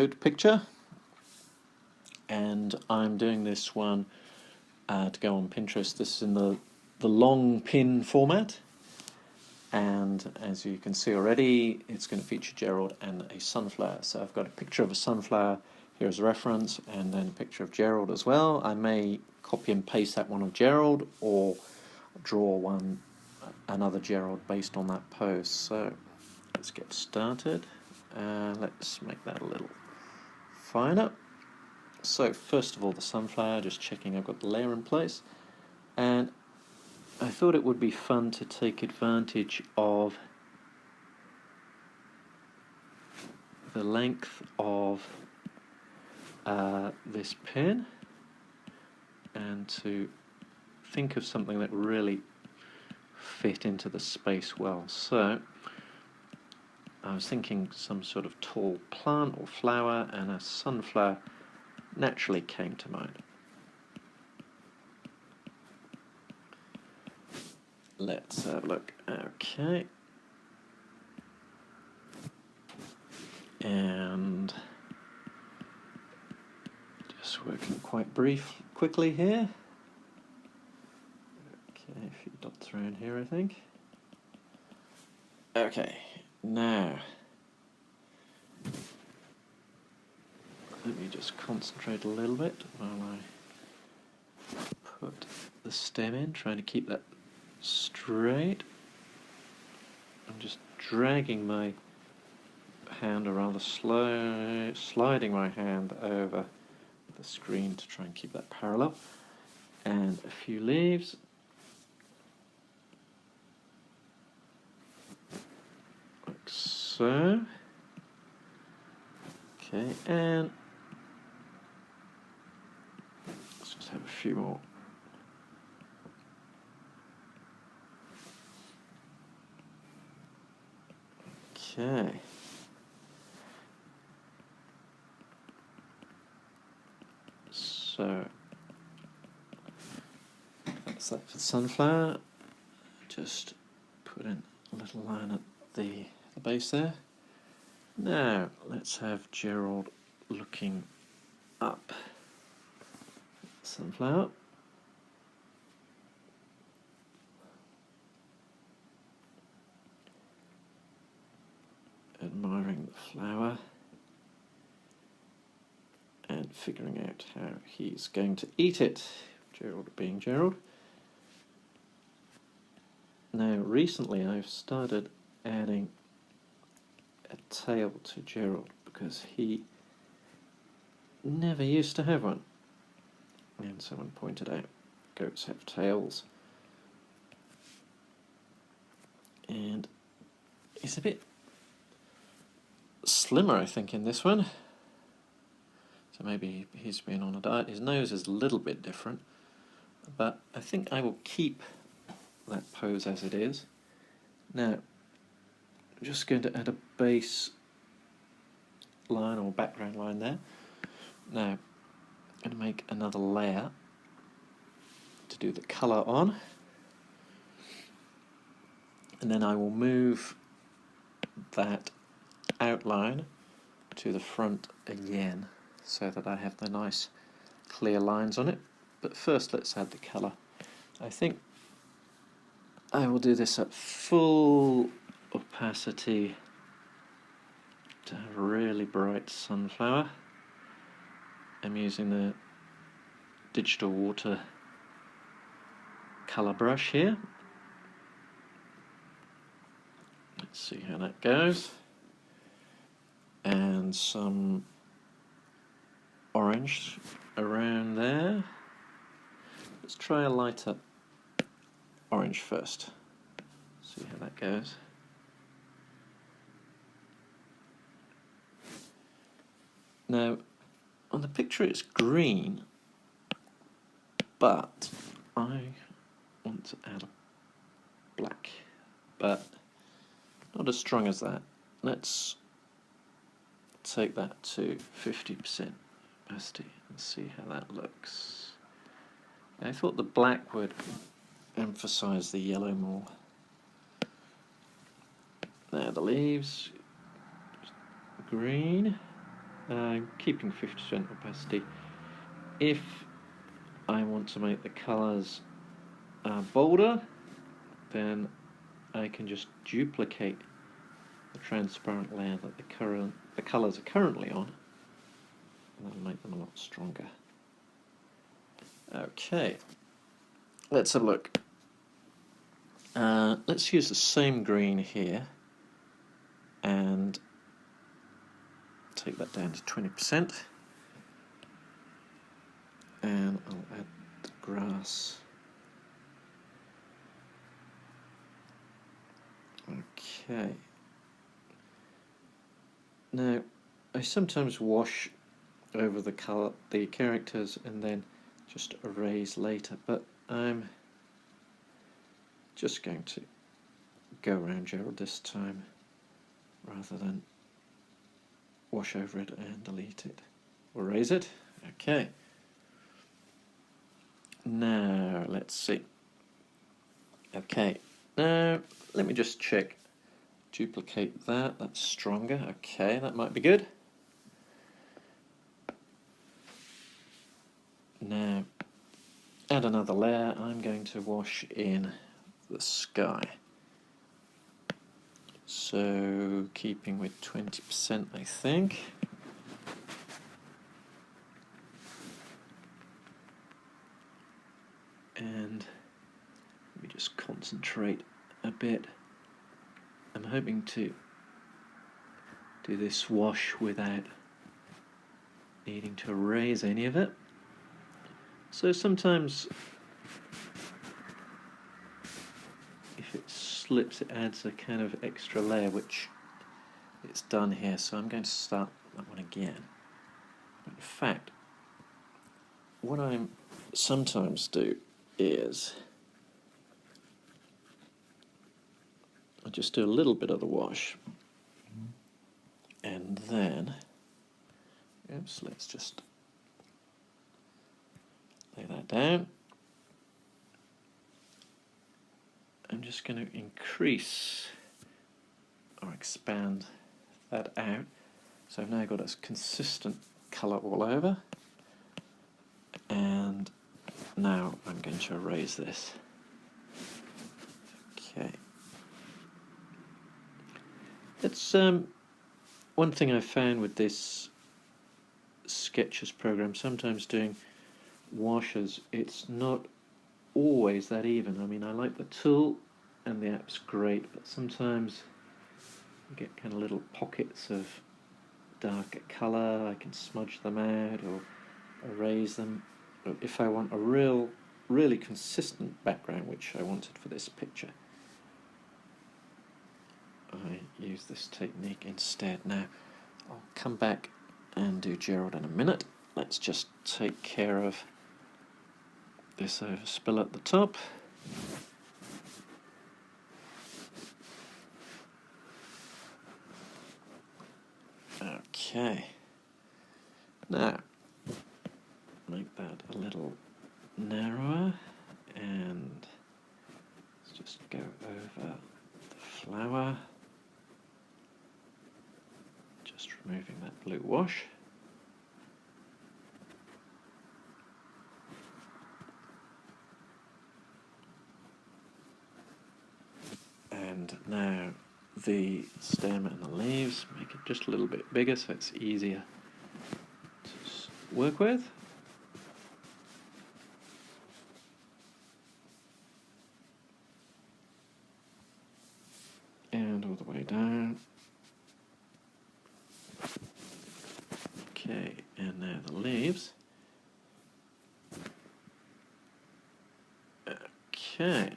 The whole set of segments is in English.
picture, and I'm doing this one to go on Pinterest. This is in the long pin format, and as you can see already, it's going to feature Gerald and a sunflower. So I've got a picture of a sunflower here as a reference, and then a picture of Gerald as well. I may copy and paste that one of Gerald, or draw another Gerald based on that pose. So let's get started. Let's make that a little finer. So first of all, the sunflower, just checking I've got the layer in place, and I thought it would be fun to take advantage of the length of this pin and to think of something that really fit into the space well. So I was thinking some sort of tall plant or flower, and a sunflower naturally came to mind. Let's have a look. Okay. And just working quite quickly here. Okay, a few dots around here, I think. Okay, now let me just concentrate a little bit while I put the stem in, trying to keep that straight. I'm just dragging my hand, or rather sliding my hand over the screen to try and keep that parallel. And a few leaves. Like so. Okay, and let's just have a few more. Okay. So that's that for the sunflower. Just put in a little line at the base there. Now let's have Gerald looking up. Sunflower. Admiring the flower and figuring out how he's going to eat it, Gerald being Gerald. Now recently I've started adding a tail to Gerald because he never used to have one, and someone pointed out goats have tails, and he's a bit slimmer, I think, in this one. So maybe he's been on a diet. His nose is a little bit different, but I think I will keep that pose as it is. Now, I'm just going to add a base line or background line there. Now, I'm going to make another layer to do the colour on, and then I will move that outline to the front again so that I have the nice clear lines on it. But first let's add the colour. I think I will do this at full opacity to have a really bright sunflower. I'm using the digital water colour brush here. Let's see how that goes. And some orange around there. Let's try a lighter orange first. See how that goes. Now, on the picture it's green, but I want to add a black, but not as strong as that. Let's take that to 50% opacity and see how that looks. I thought the black would emphasize the yellow more. There, the leaves, green. keeping 50% opacity. If I want to make the colours bolder, then I can just duplicate the transparent layer that the colours are currently on, and that'll make them a lot stronger. Okay, let's have a look. Let's use the same green here and take that down to 20%, and I'll add the grass. Okay. Now, I sometimes wash over the characters and then just erase later, but I'm just going to go around Gerald this time rather than wash over it and delete it or erase it. Okay. Now, let's see. Okay, now let me just check. Duplicate that, that's stronger. Okay, that might be good. Now, add another layer. I'm going to wash in the sky. So, keeping with 20%, I think. And let me just concentrate a bit. I'm hoping to do this wash without needing to erase any of it. So sometimes if it slips, it adds a kind of extra layer, which it's done here. So I'm going to start that one again. But in fact, what I sometimes do is I just do a little bit of the wash, and then, oops, let's just lay that down. I'm just going to increase or expand that out, so I've now got a consistent colour all over, and now I'm going to erase this. Okay. It's one thing I found with this Sketches program, sometimes doing washes, it's not always that even. I mean, I like the tool and the app's great, but sometimes you get kind of little pockets of darker colour. I can smudge them out or erase them. But if I want a really consistent background, which I wanted for this picture, I use this technique instead. Now, I'll come back and do Gerald in a minute. Let's just take care of this overspill at the top. Okay. Now, make that a little narrower, and let's just go over the flower. Just removing that blue wash. And now the stem and the leaves, make it just a little bit bigger so it's easier to work with. And all the way down. Okay, and now the leaves. Okay.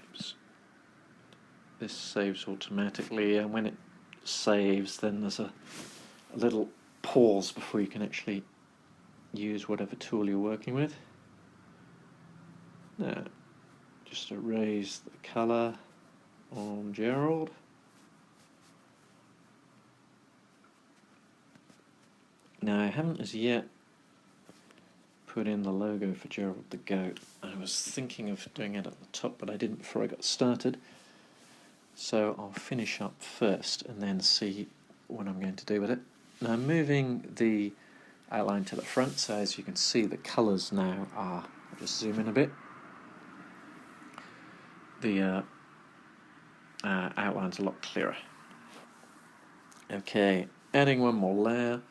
Oops. This saves automatically, and when it saves, then there's a little pause before you can actually use whatever tool you're working with. Now, just erase the colour on Gerald. Now, I haven't as yet put in the logo for Gerald the goat. I was thinking of doing it at the top, but I didn't before I got started. So I'll finish up first and then see what I'm going to do with it. Now I'm moving the outline to the front, so as you can see the colours now are, I'll just zoom in a bit, the outline's a lot clearer. Okay, adding one more layer,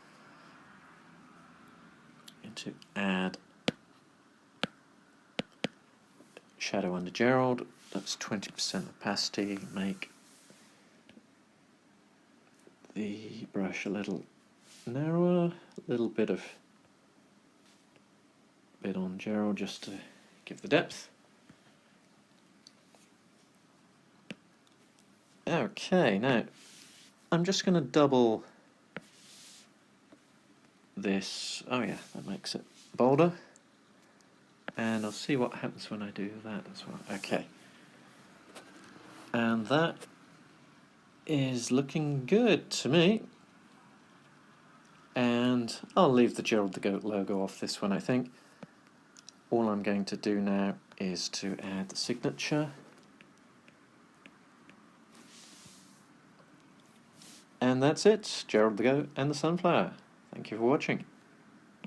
and to add shadow under Gerald, that's 20% opacity, make the brush a little narrower, a little bit on Gerald just to give the depth. Okay, now I'm just going to double this. Oh yeah, that makes it bolder. And I'll see what happens when I do that as well. Okay. And that is looking good to me. And I'll leave the Gerald the Goat logo off this one, I think. All I'm going to do now is to add the signature. And that's it, Gerald the Goat and the Sunflower. Thank you for watching.